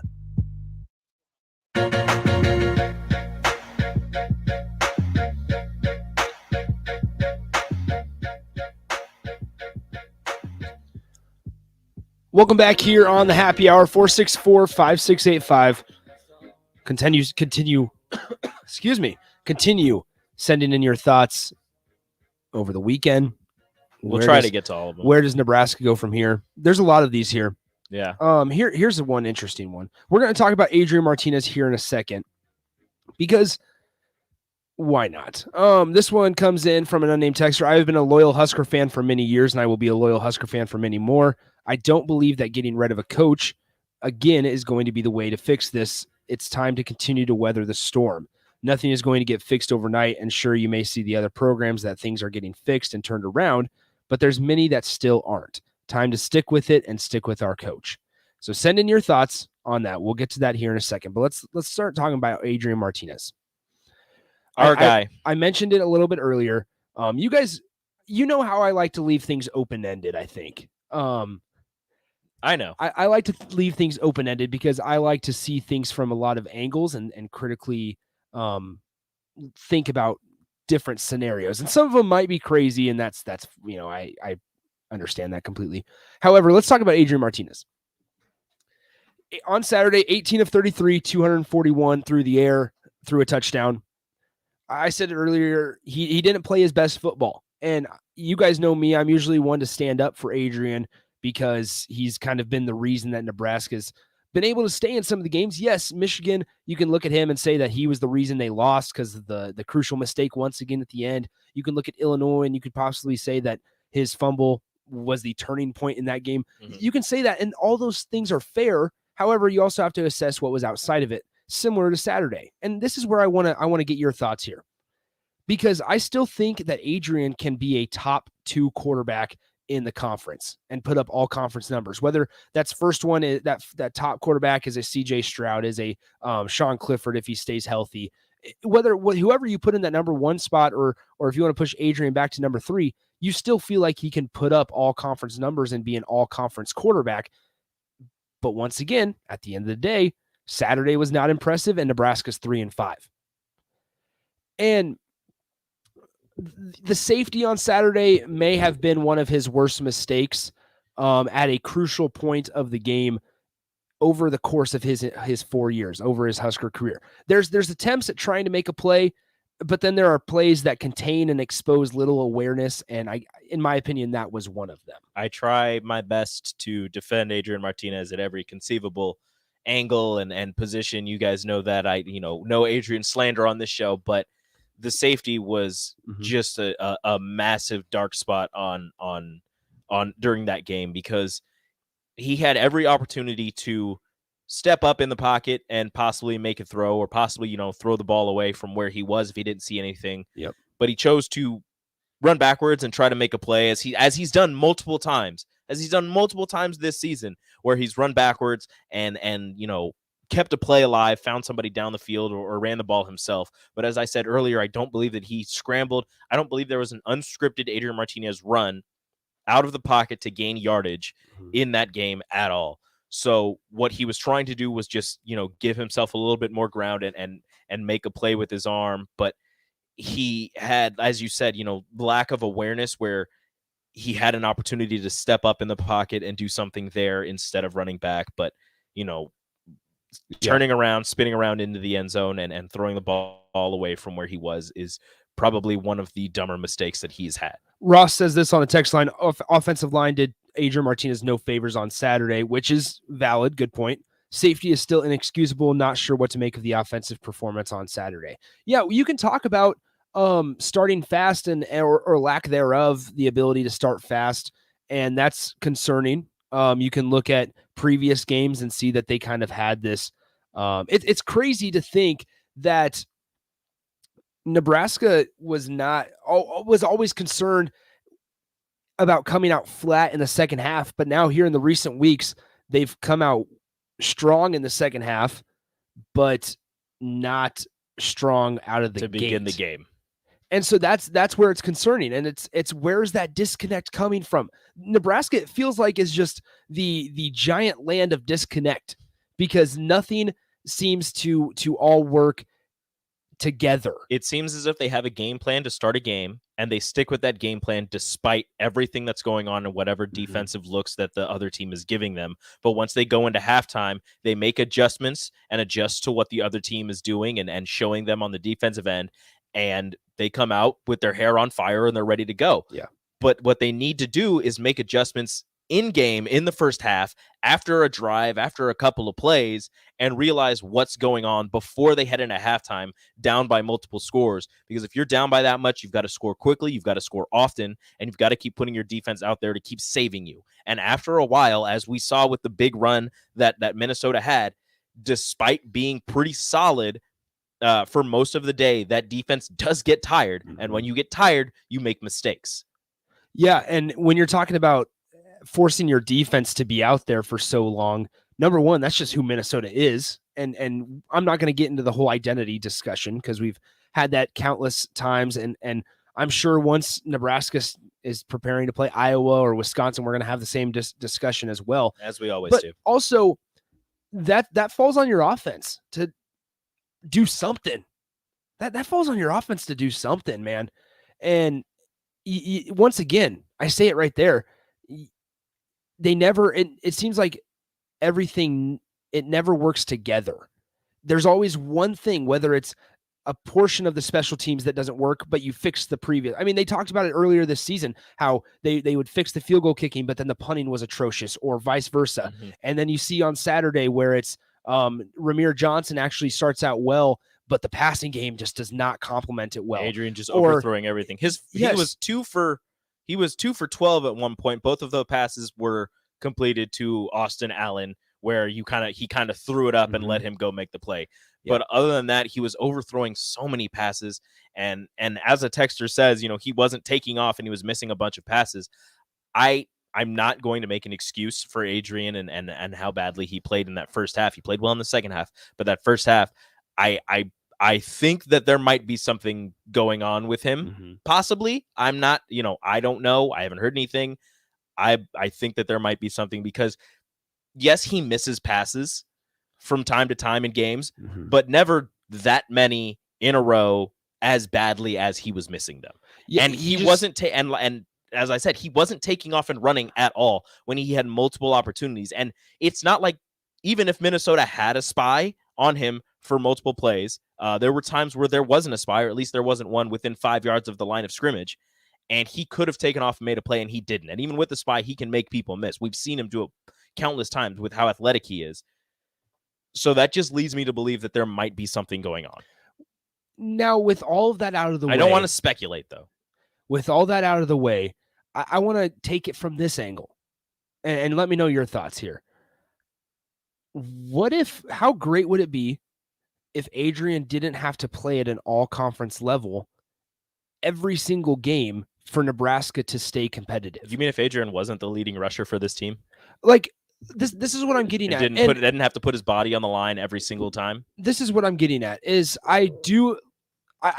Welcome back here on the Happy Hour. 464-5685. Continue sending in your thoughts over the weekend. We'll try to get to all of them. Where does Nebraska go from here? There's a lot of these here. Yeah. Here's the one interesting one. We're going to talk about Adrian Martinez here in a second because why not? This one comes in from an unnamed texter. I've been a loyal Husker fan for many years, and I will be a loyal Husker fan for many more. I don't believe that getting rid of a coach, again, is going to be the way to fix this. It's time to continue to weather the storm. Nothing is going to get fixed overnight, and sure, you may see the other programs that things are getting fixed and turned around, but there's many that still aren't. Time to stick with it and stick with our coach. So send in your thoughts on that. We'll get to that here in a second, but let's start talking about Adrian Martinez. Our guy. I mentioned it a little bit earlier. You guys, you know how I like to leave things open-ended, I think. I know. I like to leave things open-ended because I like to see things from a lot of angles and critically think about different scenarios. And some of them might be crazy, and that's I understand that completely. However, let's talk about Adrian Martinez. On Saturday, 18 of 33, 241 through the air, through a touchdown. I said it earlier, he didn't play his best football. And you guys know me, I'm usually one to stand up for Adrian because he's kind of been the reason that Nebraska's been able to stay in some of the games. Yes, Michigan, you can look at him and say that he was the reason they lost because of the crucial mistake once again at the end. You can look at Illinois and you could possibly say that his fumble was the turning point in that game. Mm-hmm. You can say that, and all those things are fair. However, you also have to assess what was outside of it, similar to Saturday. And this is where I want to get your thoughts here, because I still think that Adrian can be a top 2 quarterback in the conference and put up all conference numbers, whether that's first one, that top quarterback is a CJ Stroud, is a Sean Clifford if he stays healthy, whoever you put in that number 1 spot, or if you want to push Adrian back to number 3, you still feel like he can put up all conference numbers and be an all conference quarterback. But once again, at the end of the day, Saturday was not impressive, and Nebraska's 3-5. And the safety on Saturday may have been one of his worst mistakes at a crucial point of the game over the course of his 4 years, over his Husker career. There's attempts at trying to make a play, but then there are plays that contain and expose little awareness, and in my opinion, that was one of them. I try my best to defend Adrian Martinez at every conceivable angle and position. You guys know that I know Adrian slander on this show, but the safety was just a massive dark spot on during that game, because he had every opportunity to step up in the pocket and possibly make a throw, or possibly, throw the ball away from where he was if he didn't see anything. Yep. But he chose to run backwards and try to make a play, as he's done multiple times this season, where he's run backwards and kept a play alive, found somebody down the field, or ran the ball himself. But as I said earlier, I don't believe that he scrambled. I don't believe there was an unscripted Adrian Martinez run out of the pocket to gain yardage in that game at all. So what he was trying to do was just, give himself a little bit more ground and make a play with his arm. But he had, as you said, lack of awareness, where he had an opportunity to step up in the pocket and do something there instead of running back. But, turning around, spinning around into the end zone and throwing the ball away from where he was is probably one of the dumber mistakes that he's had. Ross says this on the text line: offensive line did Adrian Martinez no favors on Saturday, which is valid. Good point. Safety is still inexcusable. Not sure what to make of the offensive performance on Saturday. Yeah, you can talk about starting fast or lack thereof, the ability to start fast, and that's concerning. You can look at previous games and see that they kind of had this. It's crazy to think that Nebraska was always concerned about coming out flat in the second half, but now here in the recent weeks, they've come out strong in the second half, but not strong out of the to begin the game. And so that's where it's concerning. And it's where's that disconnect coming from? Nebraska, it feels like, is just the giant land of disconnect, because nothing seems to all work together. It seems as if they have a game plan to start a game, and they stick with that game plan despite everything that's going on and whatever defensive looks that the other team is giving them. But once they go into halftime, they make adjustments and adjust to what the other team is doing and showing them on the defensive end, and they come out with their hair on fire and they're ready to go. Yeah. But what they need to do is make adjustments in game in the first half, after a drive, after a couple of plays, and realize what's going on before they head into halftime down by multiple scores. Because if you're down by that much, you've got to score quickly, you've got to score often, and you've got to keep putting your defense out there to keep saving you. And after a while, as we saw with the big run that Minnesota had, despite being pretty solid for most of the day, that defense does get tired. And when you get tired, you make mistakes. Yeah, and when you're talking about forcing your defense to be out there for so long, number one, that's just who Minnesota is. And I'm not going to get into the whole identity discussion, because we've had that countless times. And I'm sure once Nebraska is preparing to play Iowa or Wisconsin, we're going to have the same discussion as well. As we always do. Also, that falls on your offense to do something. That falls on your offense to do something, man. And once again, I say it right there. They never, it seems like everything, it never works together. There's always one thing, whether it's a portion of the special teams that doesn't work, but you fix the previous. I mean, they talked about it earlier this season, how they would fix the field goal kicking, but then the punting was atrocious, or vice versa. And then you see on Saturday where it's Ramir Johnson actually starts out well, but the passing game just does not complement it well. Adrian just overthrowing everything. He was 2 for 12 at one point. Both of the passes were completed to Austin Allen, where he kind of threw it up and let him go make the play. Yeah. But other than that, he was overthrowing so many passes. And as a texter says, he wasn't taking off and he was missing a bunch of passes. I'm not going to make an excuse for Adrian and how badly he played in that first half. He played well in the second half, but that first half, I think that there might be something going on with him. Possibly. I'm not, I don't know. I haven't heard anything. I think that there might be something, because yes, he misses passes from time to time in games, but never that many in a row as badly as he was missing them. Yeah, and he wasn't and as I said, he wasn't taking off and running at all when he had multiple opportunities. And it's not like, even if Minnesota had a spy on him for multiple plays, there were times where there wasn't a spy, or at least there wasn't one within 5 yards of the line of scrimmage, and he could have taken off and made a play, and he didn't. And even with the spy, he can make people miss. We've seen him do it countless times with how athletic he is. So that just leads me to believe that there might be something going on. Now, with all of that out of the way, I don't want to speculate, though. With all that out of the way, I want to take it from this angle, and let me know your thoughts here. How great would it be if Adrian didn't have to play at an all-conference level every single game for Nebraska to stay competitive? You mean if Adrian wasn't the leading rusher for this team? Like, this is what I'm getting at. Didn't have to put his body on the line every single time? This is what I'm getting at, is I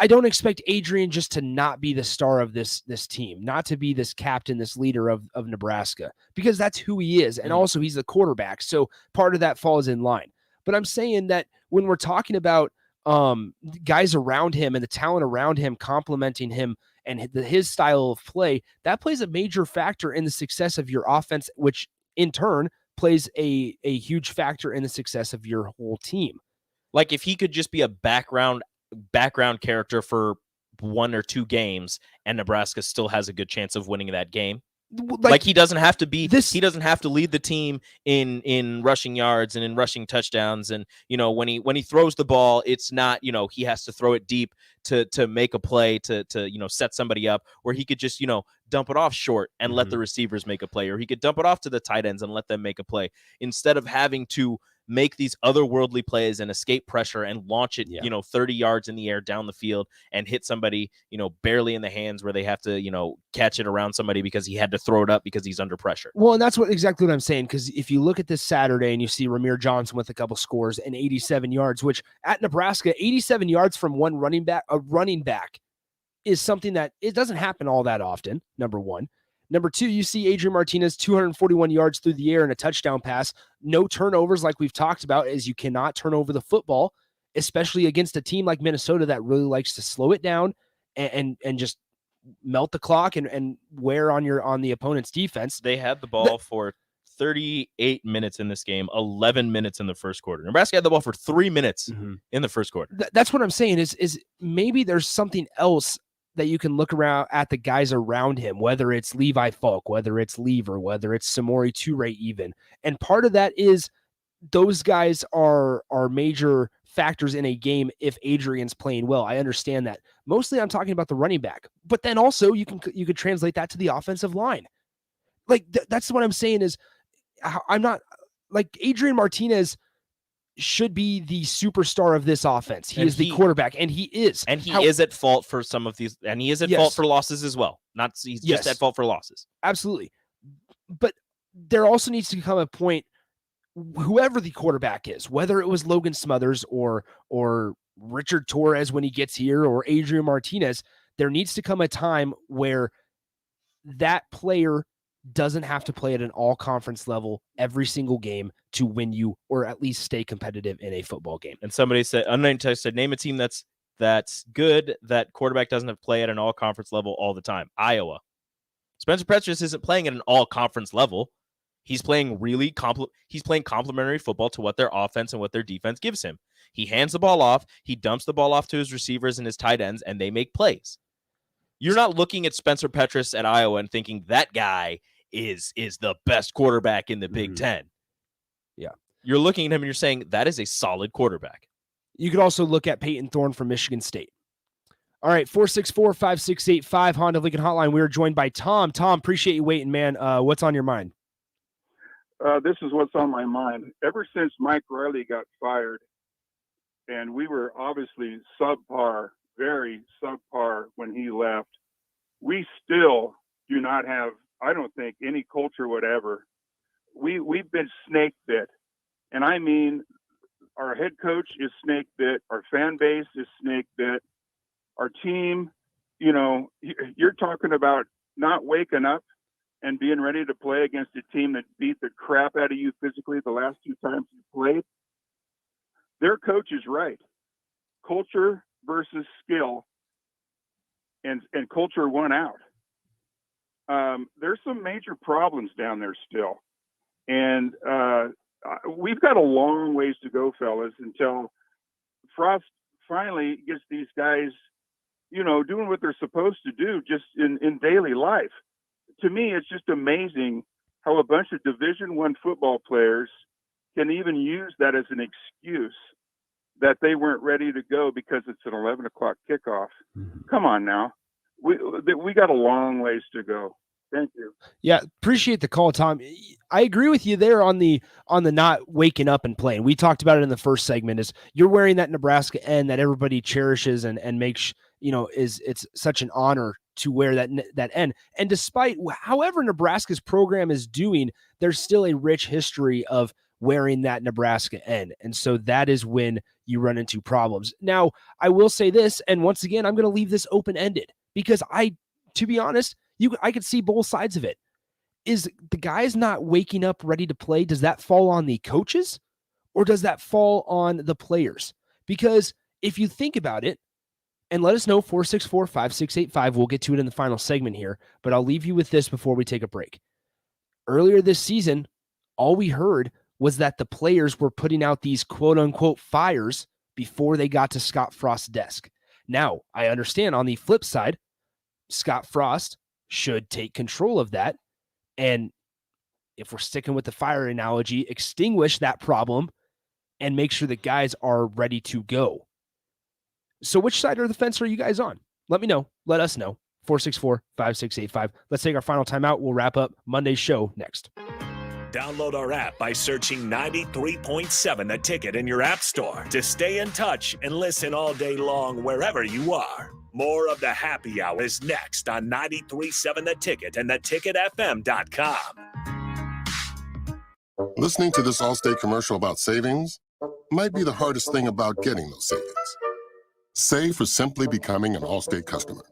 don't expect Adrian just to not be the star of this team, not to be this captain, this leader of Nebraska, because that's who he is. And also he's the quarterback. So part of that falls in line. But I'm saying that when we're talking about guys around him and the talent around him complementing him and his style of play, that plays a major factor in the success of your offense, which in turn plays a huge factor in the success of your whole team. Like, if he could just be a background character for 1 or 2 games and Nebraska still has a good chance of winning that game. Like he doesn't have to be he doesn't have to lead the team in rushing yards and in rushing touchdowns. And when he throws the ball, it's not he has to throw it deep to make a play to set somebody up, where he could just dump it off short and let the receivers make a play, or he could dump it off to the tight ends and let them make a play, instead of having to make these otherworldly plays and escape pressure and launch it 30 yards in the air down the field and hit somebody barely in the hands, where they have to catch it around somebody because he had to throw it up because he's under pressure. Well, and that's exactly what I'm saying, because if you look at this Saturday and you see Ramir Johnson with a couple scores and 87 yards, which at Nebraska, 87 yards from a running back is something that it doesn't happen all that often, number one. Number two, you see Adrian Martinez, 241 yards through the air and a touchdown pass. No turnovers, like we've talked about, as you cannot turn over the football, especially against a team like Minnesota that really likes to slow it down and just melt the clock and wear on the opponent's defense. They had the ball for 38 minutes in this game, 11 minutes in the first quarter. Nebraska had the ball for 3 minutes in the first quarter. That's what I'm saying is maybe there's something else that you can look around at the guys around him, whether it's Levi Falk, whether it's Lever, whether it's Samori Toure even. And part of that is those guys are major factors in a game if Adrian's playing well. I understand that. Mostly I'm talking about the running back, but then also you could translate that to the offensive line. Like that's what I'm saying is I'm not like Adrian Martinez should be the superstar of this offense. He is the quarterback, and he is. And he is at fault for some of these, and he is at fault for losses as well. He's just at fault for losses. Absolutely. But there also needs to come a point, whoever the quarterback is, whether it was Logan Smothers or Richard Torres when he gets here, or Adrian Martinez, there needs to come a time where that player doesn't have to play at an all-conference level every single game to win you, or at least stay competitive in a football game. And somebody said, unnamed text said, name a team that's good that quarterback doesn't have to play at an all-conference level all the time. Iowa. Spencer Petras isn't playing at an all-conference level. He's playing he's playing complementary football to what their offense and what their defense gives him. He hands the ball off, he dumps the ball off to his receivers and his tight ends, and they make plays. You're not looking at Spencer Petras at Iowa and thinking that guy is the best quarterback in the Big Ten. Yeah. You're looking at him and you're saying that is a solid quarterback. You could also look at Peyton Thorne from Michigan State. All right, 464-5685 Honda Lincoln Hotline. We are joined by Tom. Tom, appreciate you waiting, man. What's on your mind? This is what's on my mind. Ever since Mike Riley got fired, and we were obviously subpar, very subpar when he left, we still do not have, I don't think, any culture whatever. We've been snake bit. And I mean, our head coach is snake bit. Our fan base is snake bit. Our team, you're talking about not waking up and being ready to play against a team that beat the crap out of you physically the last two times you played. Their coach is right. Culture versus skill, and culture won out. There's some major problems down there still. And we've got a long ways to go, fellas, until Frost finally gets these guys, doing what they're supposed to do just in daily life. To me, it's just amazing how a bunch of Division I football players can even use that as an excuse that they weren't ready to go because it's an 11 o'clock kickoff. Come on now. We got a long ways to go. Thank you. Yeah, appreciate the call, Tom. I agree with you there on the not waking up and playing. We talked about it in the first segment. Is you're wearing that Nebraska N that everybody cherishes and makes it's such an honor to wear that N. And despite however Nebraska's program is doing, there's still a rich history of wearing that Nebraska N. And so that is when you run into problems. Now, I will say this, and once again, I'm going to leave this open-ended because to be honest, I could see both sides of it. Is the guys not waking up ready to play? Does that fall on the coaches or does that fall on the players? Because if you think about it, and let us know, 464-5685, we'll get to it in the final segment here, but I'll leave you with this before we take a break. Earlier this season, all we heard was that the players were putting out these quote-unquote fires before they got to Scott Frost's desk. Now, I understand on the flip side, Scott Frost should take control of that And if we're sticking with the fire analogy, extinguish that problem and make sure that guys are ready to go. So which side of the fence are you guys on? Let me know. Let us know. 464-5685. Let's take our final timeout. We'll wrap up Monday's show next. Download our app by searching 93.7 The Ticket in your app store to stay in touch and listen all day long wherever you are. More of the happy hour is next on 93.7 The Ticket and theticketfm.com. Listening to this Allstate commercial about savings might be the hardest thing about getting those savings. Save for simply becoming an Allstate customer.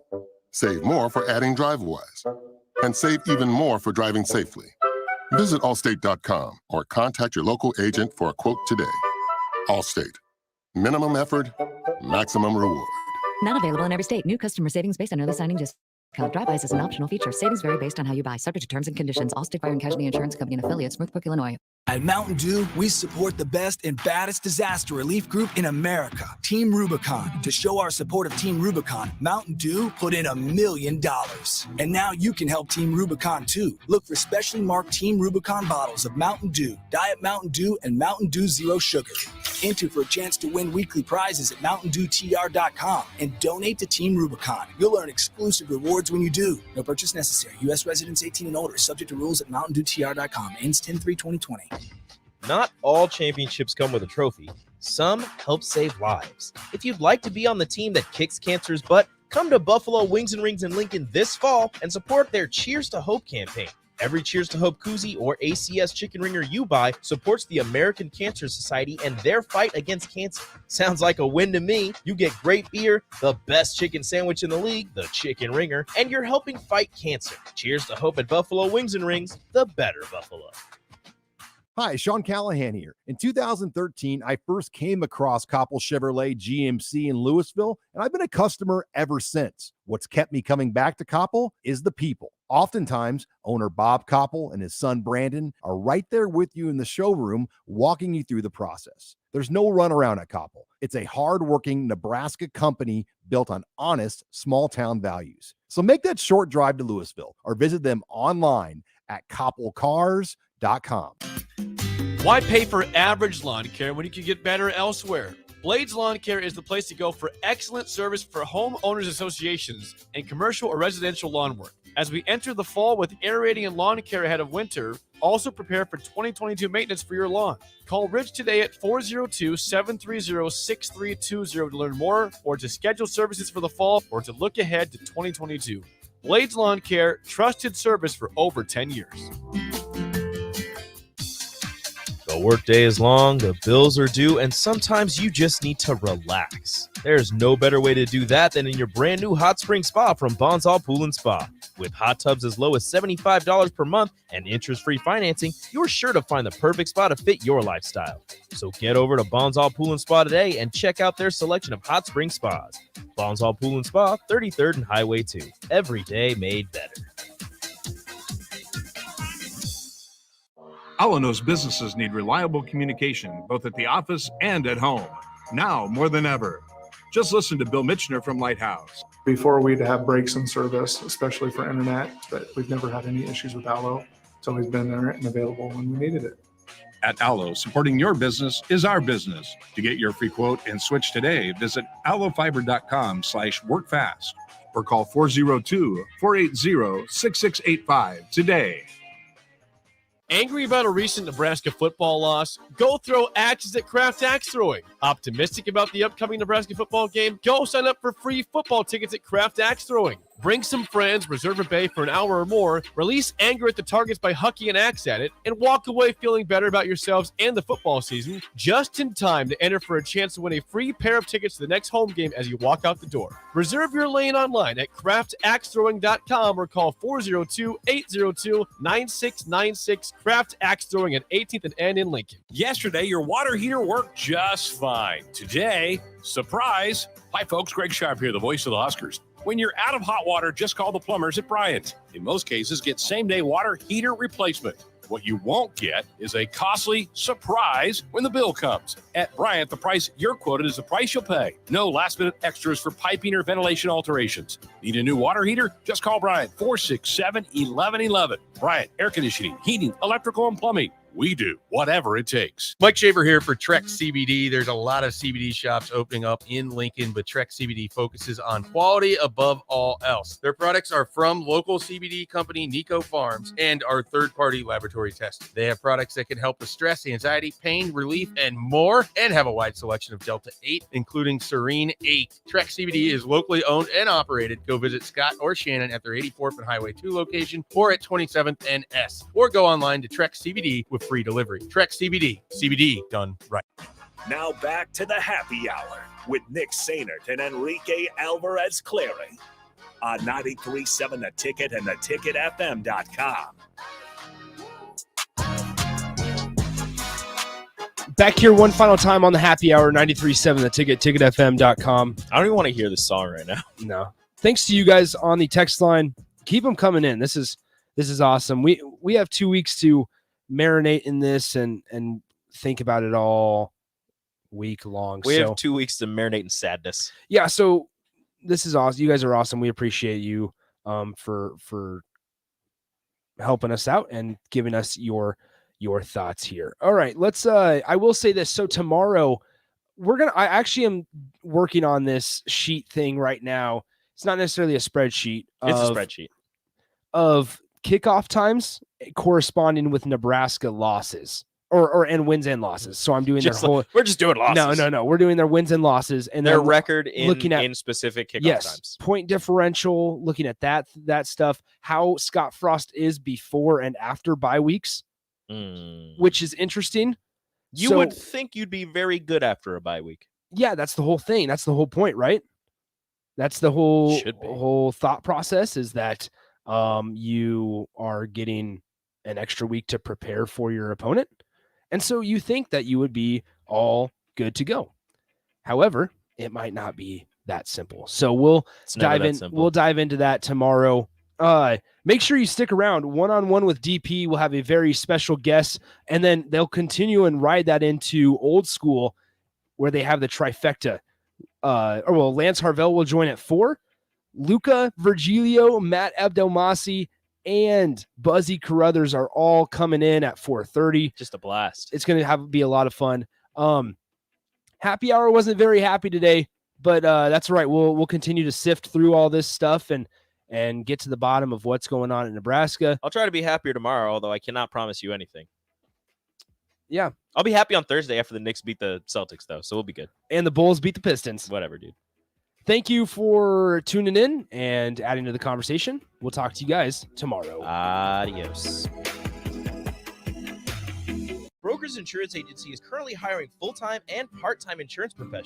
Save more for adding DriveWise. And save even more for driving safely. Visit Allstate.com or contact your local agent for a quote today. Allstate. Minimum effort, maximum reward. Not available in every state. New customer savings based on early signing discount. DriveWise is an optional feature. Savings vary based on how you buy. Subject to terms and conditions. Allstate Fire and Casualty Insurance Company and affiliates. Northbrook, Illinois. At Mountain Dew, we support the best and baddest disaster relief group in America, Team Rubicon. To show our support of Team Rubicon, Mountain Dew put in $1 million. And now you can help Team Rubicon too. Look for specially marked Team Rubicon bottles of Mountain Dew, Diet Mountain Dew, and Mountain Dew Zero Sugar. Enter for a chance to win weekly prizes at MountainDewTR.com and donate to Team Rubicon. You'll earn exclusive rewards when you do. No purchase necessary. U.S. residents 18 and older. Subject to rules at MountainDewTR.com. Ends 10/3/2020. Not all championships come with a trophy. Some help save lives. If you'd like to be on the team that kicks cancer's butt, come to Buffalo Wings and Rings in Lincoln this fall and support their Cheers to Hope campaign. Every Cheers to Hope koozie or ACS chicken ringer you buy supports the American Cancer Society and their fight against cancer. Sounds like a win to me. You get great beer, the best chicken sandwich in the league, the chicken ringer, and you're helping fight cancer. Cheers to Hope at Buffalo Wings and Rings, the better Buffalo. Hi, Sean Callahan here. In 2013, I first came across Koppel Chevrolet GMC in Louisville, and I've been a customer ever since. What's kept me coming back to Koppel is the people. Oftentimes, owner Bob Koppel and his son Brandon are right there with you in the showroom, walking you through the process. There's no runaround at Koppel. It's a hardworking Nebraska company built on honest, small-town values. So make that short drive to Louisville or visit them online at koppelcars.com. Why pay for average lawn care when you can get better elsewhere? Blades Lawn Care is the place to go for excellent service for homeowners associations and commercial or residential lawn work. As we enter the fall with aerating and lawn care ahead of winter, also prepare for 2022 maintenance for your lawn. Call Rich today at 402-730-6320 to learn more or to schedule services for the fall or to look ahead to 2022. Blades Lawn Care, trusted service for over 10 years. The workday is long, the bills are due, and sometimes you just need to relax. There's no better way to do that than in your brand new hot spring spa from Bonsall Pool and Spa. With hot tubs as low as $75 per month and interest-free financing, you're sure to find the perfect spa to fit your lifestyle. So get over to Bonsall Pool and Spa today and check out their selection of hot spring spas. Bonsall Pool and Spa, 33rd and Highway 2. Every day made better. Allo knows businesses need reliable communication, both at the office and at home. Now more than ever. Just listen to Bill Mitchner from Lighthouse. Before we'd have breaks in service, especially for internet, but we've never had any issues with Allo. It's always been there and available when we needed it. At Allo, supporting your business is our business. To get your free quote and switch today, visit allofiber.com/workfast or call 402-480-6685 today. Angry about a recent Nebraska football loss? Go throw axes at Kraft Axe Throwing. Optimistic about the upcoming Nebraska football game? Go sign up for free football tickets at Kraft Axe Throwing. Bring some friends, reserve a bay for an hour or more, release anger at the targets by hucking an axe at it, and walk away feeling better about yourselves and the football season just in time to enter for a chance to win a free pair of tickets to the next home game as you walk out the door. Reserve your lane online at craftaxethrowing.com or call 402-802-9696. Kraft Axe Throwing at 18th and N in Lincoln. Yesterday, your water heater worked just fine. Today, surprise. Hi, folks. Greg Sharp here, the voice of the Huskers. When you're out of hot water, just call the plumbers at Bryant. In most cases, get same-day water heater replacement. What you won't get is a costly surprise when the bill comes. At Bryant, the price you're quoted is the price you'll pay. No last-minute extras for piping or ventilation alterations. Need a new water heater? Just call Bryant, 467-1111. Bryant Air Conditioning, Heating, Electrical, and Plumbing. We do whatever it takes. Mike Shaver here for Trek CBD. There's a lot of CBD shops opening up in Lincoln, but Trek CBD focuses on quality above all else. Their products are from local CBD company Nico Farms and are third-party laboratory tested. They have products that can help with stress, anxiety, pain, relief, and more, and have a wide selection of Delta 8, including Serene 8. Trek CBD is locally owned and operated. Go visit Scott or Shannon at their 84th and Highway 2 location or at 27th and S, or go online to Trek CBD with free delivery. Trek CBD done right. Now back to the happy hour with Nick Sainert and Enrique Alvarez Clary on 93.7 The Ticket and theticketfm.com. Back here one final time on the happy hour, 93.7 The Ticket, ticketfm.com. I don't even want to hear this song right now. No. Thanks to you guys on the text line. Keep them coming in. This is awesome. We have 2 weeks to marinate in this and think about it all week long. We have 2 weeks to marinate in sadness. Yeah, so this is awesome. You guys are awesome. We appreciate you for helping us out and giving us your thoughts here. All right, let's I will say this. So tomorrow I actually am working on this sheet thing right now. It's not necessarily a spreadsheet. It's a spreadsheet of kickoff times corresponding with Nebraska losses and wins and losses. So I'm doing we're just doing losses. No. We're doing their wins and losses and their then record looking at specific kickoff times. Point differential, looking at that stuff, how Scott Frost is before and after bye weeks, which is interesting. You would think you'd be very good after a bye week. Yeah, that's the whole thing. That's the whole point, right? That's the whole thought process is that you are getting an extra week to prepare for your opponent. And so you think that you would be all good to go. However, it might not be that simple. So we'll dive into that tomorrow. Make sure you stick around. One-on-one with DP. We'll have a very special guest, and then they'll continue and ride that into old school where they have the trifecta. Lance Harvell will join at 4. Luca Virgilio, Matt Abdelmassi, and Buzzy Carruthers are all coming in at 4:30. Just a blast. It's going to be a lot of fun. Happy hour wasn't very happy today, but that's all right. We'll continue to sift through all this stuff and get to the bottom of what's going on in Nebraska. I'll try to be happier tomorrow, although I cannot promise you anything. Yeah. I'll be happy on Thursday after the Knicks beat the Celtics, though, so we'll be good. And the Bulls beat the Pistons. Whatever, dude. Thank you for tuning in and adding to the conversation. We'll talk to you guys tomorrow. Adios. Brokers Insurance Agency is currently hiring full-time and part-time insurance professionals.